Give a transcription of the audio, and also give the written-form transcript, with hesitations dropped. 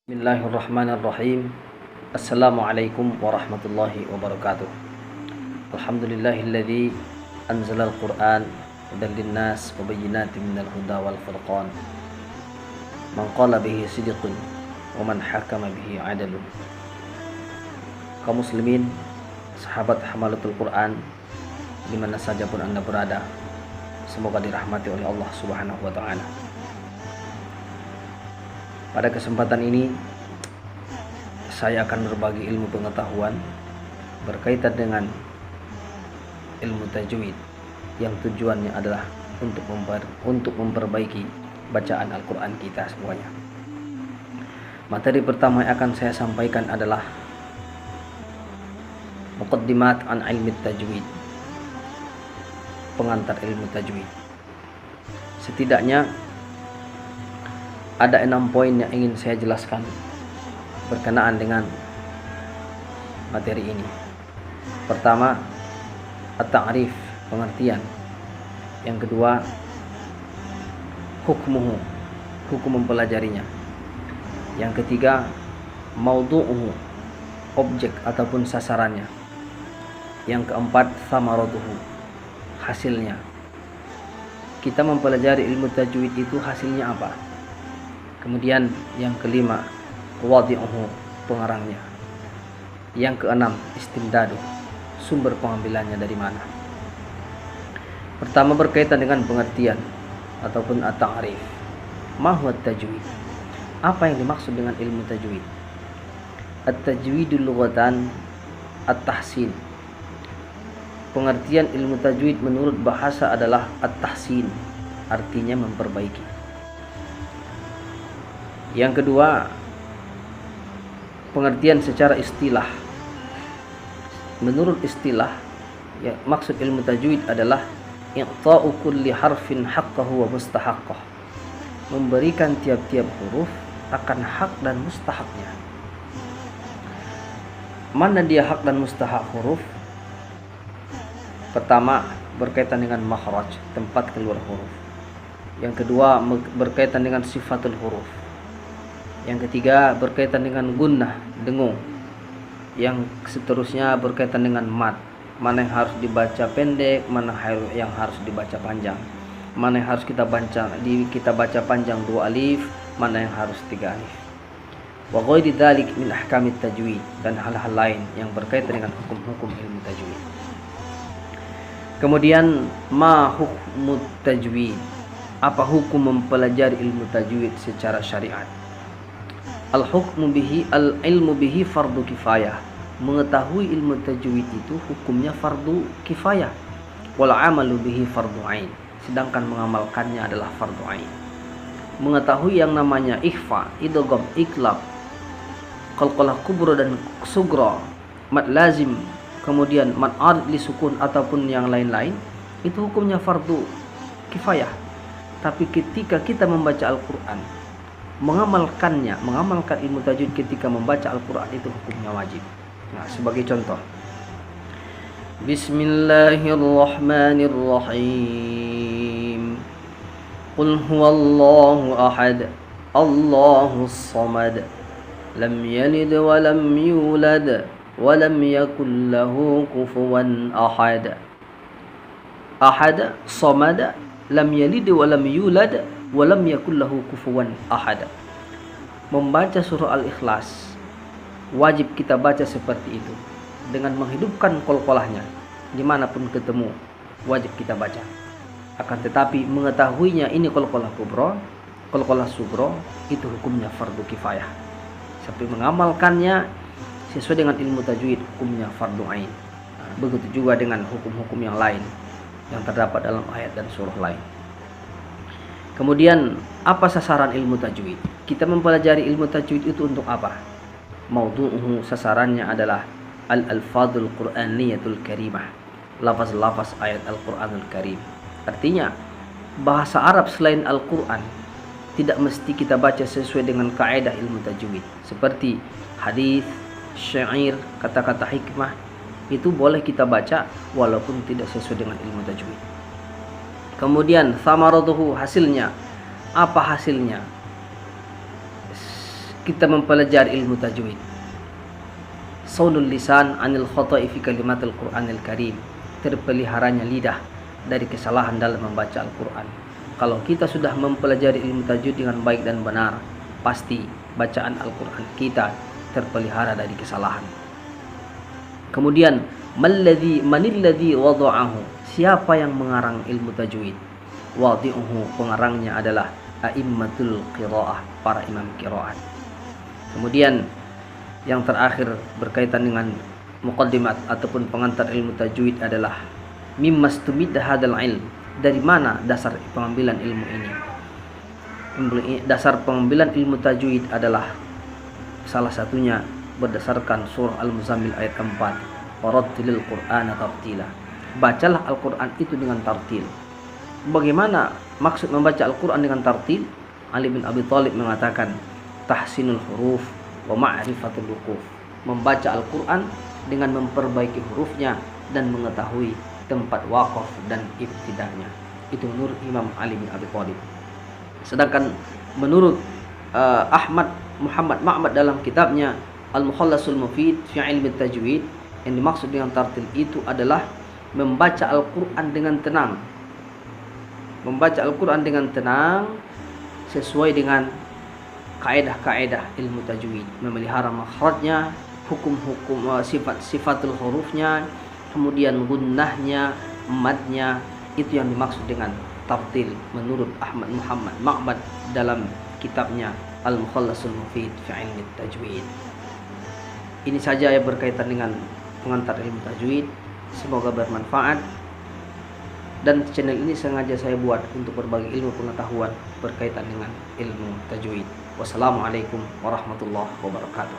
Bismillahirrahmanirrahim. Assalamualaikum warahmatullahi wabarakatuh. Alhamdulillahilladzi anzalal Qur'an hudan linnas wa bayyinatin minal huda wal furqan. Man qala bihi sidqun wa man hakama bihi adalun. Kaum muslimin, sahabat hamalatul Qur'an, di mana saja pun Anda berada, semoga dirahmati oleh Allah Subhanahu wa taala. Pada kesempatan ini saya akan berbagi ilmu pengetahuan berkaitan dengan ilmu tajwid yang tujuannya adalah untuk memperbaiki bacaan Al-Quran kita semuanya. Materi pertama yang akan saya sampaikan adalah muqaddimat an ilmi tajwid, pengantar ilmu tajwid. Setidaknya ada 6 poin yang ingin saya jelaskan berkenaan dengan materi ini. Pertama, at-ta'rif, pengertian. Yang kedua, hukmuhu, hukum mempelajarinya. Yang ketiga, maudu'uhu, objek ataupun sasarannya. Yang keempat, thamaratuhu, hasilnya. Kita mempelajari ilmu tajwid itu hasilnya apa? Kemudian yang kelima, wadhi'uhu, pengarangnya. Yang keenam, istimdadu, sumber pengambilannya dari mana. Pertama berkaitan dengan pengertian ataupun at-ta'rif. Ma huwa tajwid? Apa yang dimaksud dengan ilmu tajwid? At-tajwidul lughatan at-tahsin. Pengertian ilmu tajwid menurut bahasa adalah at-tahsin, artinya memperbaiki. Yang kedua, pengertian secara istilah. Menurut istilah, ya, maksud ilmu tajwid adalah i'ta'u kulli harfin haqqahu wa mustahaqqah. Memberikan tiap-tiap huruf akan hak dan mustahaknya. Mana dia hak dan mustahak huruf? Pertama, berkaitan dengan makhraj, tempat keluar huruf. Yang kedua, berkaitan dengan sifatul huruf. Yang ketiga berkaitan dengan gunnah, dengung. Yang seterusnya berkaitan dengan mat, mana yang harus dibaca pendek, mana yang harus dibaca panjang, mana yang harus kita baca panjang 2 alif, mana yang harus 3 alif. Wa ghairi dzalik min ahkamit tajwid, dan hal-hal lain yang berkaitan dengan hukum-hukum ilmu tajwid. Kemudian ma hukmut tajwid? Apa hukum mempelajari ilmu tajwid secara syariat? Al-hukmu bihi, al-ilmu bihi fardu kifayah. Mengetahui ilmu tajwid itu hukumnya fardu kifayah. Wal amalu bihi fardu ain. Sedangkan mengamalkannya adalah fardu ain. Mengetahui yang namanya ikhfa, idgham, iklab, qalqalah kubra dan sugra, mad lazim, kemudian mad arid li sukun ataupun yang lain-lain, itu hukumnya fardu kifayah. Tapi ketika kita membaca Al-Qur'an, mengamalkan ilmu tajwid ketika membaca Al-Quran itu hukumnya wajib. Nah, sebagai contoh, Bismillahirrahmanirrahim. Qul huwallahu ahad, Allahus samad, lam yalid wa lam yulad wa lam yakul lahu kufuwan ahad. Ahad, samad, lam yalid wa lam yulad walam yakul lahu kufuwan ahad. Membaca surah Al-Ikhlas wajib kita baca seperti itu dengan menghidupkan qalqalahnya. Dimanapun ketemu wajib kita baca. Akan tetapi mengetahuinya ini qalqalah kubra, qalqalah sugra, itu hukumnya fardu kifayah. Sampai mengamalkannya sesuai dengan ilmu tajwid hukumnya fardu ain. Begitu juga dengan hukum-hukum yang lain yang terdapat dalam ayat dan surah lain. Kemudian, apa sasaran ilmu tajwid? Kita mempelajari ilmu tajwid itu untuk apa? Maudu'uhu, sasarannya adalah al-alfadul qur'aniyatul karimah, lafaz-lafaz ayat Al-Qur'anul Karim. Artinya, bahasa Arab selain Al-Qur'an tidak mesti kita baca sesuai dengan kaidah ilmu tajwid. Seperti hadis, syair, kata-kata hikmah, itu boleh kita baca walaupun tidak sesuai dengan ilmu tajwid. Kemudian thamaratuhu, hasilnya. Apa hasilnya? kita mempelajari ilmu tajwid. Saunul lisan anil khata'i fi kalimatil Qur'anil Karim, terpeliharanya lidah dari kesalahan dalam membaca Al-Quran. Kalau kita sudah mempelajari ilmu tajwid dengan baik dan benar, pasti bacaan Al-Quran kita terpelihara dari kesalahan. Kemudian, manilladzi wada'ahu, siapa yang mengarang ilmu tajwid? Wadi'uhu, pengarangnya adalah a'immatul qiraah, para imam qiraat. Kemudian yang terakhir berkaitan dengan muqaddimat ataupun pengantar ilmu tajwid adalah mimmastumid hadal ilm, dari mana dasar pengambilan ilmu ini? Dasar pengambilan ilmu tajwid adalah salah satunya berdasarkan surah Al-Muzammil ayat 4, warattilil qur'ana tartila, bacalah Al-Quran itu dengan tartil. Bagaimana maksud membaca Al-Quran dengan tartil? Ali bin Abi Thalib mengatakan, tahsinul huruf wa ma'rifatul wuquf, membaca Al-Quran dengan memperbaiki hurufnya dan mengetahui tempat waqaf dan ibtidanya. Itu menurut Imam Ali bin Abi Thalib. Sedangkan menurut Ahmad Muhammad Ma'bad dalam kitabnya Al-Mukhallasul Mufid fi Ilmi Tajwid, yang dimaksud dengan tartil itu adalah membaca Al-Quran dengan tenang. Membaca Al-Quran dengan tenang sesuai dengan kaedah-kaedah ilmu tajwid, memelihara makhrajnya, hukum-hukum sifat-sifatul hurufnya, kemudian gunnahnya, madnya. Itu yang dimaksud dengan tartil menurut Ahmad Muhammad Ma'bad dalam kitabnya Al-Mukhallasul Mufid fi Ilmi Tajwid. Ini saja yang berkaitan dengan pengantar ilmu tajwid. Semoga bermanfaat. Dan channel ini sengaja saya buat untuk berbagi ilmu pengetahuan berkaitan dengan ilmu tajwid. Wassalamualaikum warahmatullahi wabarakatuh.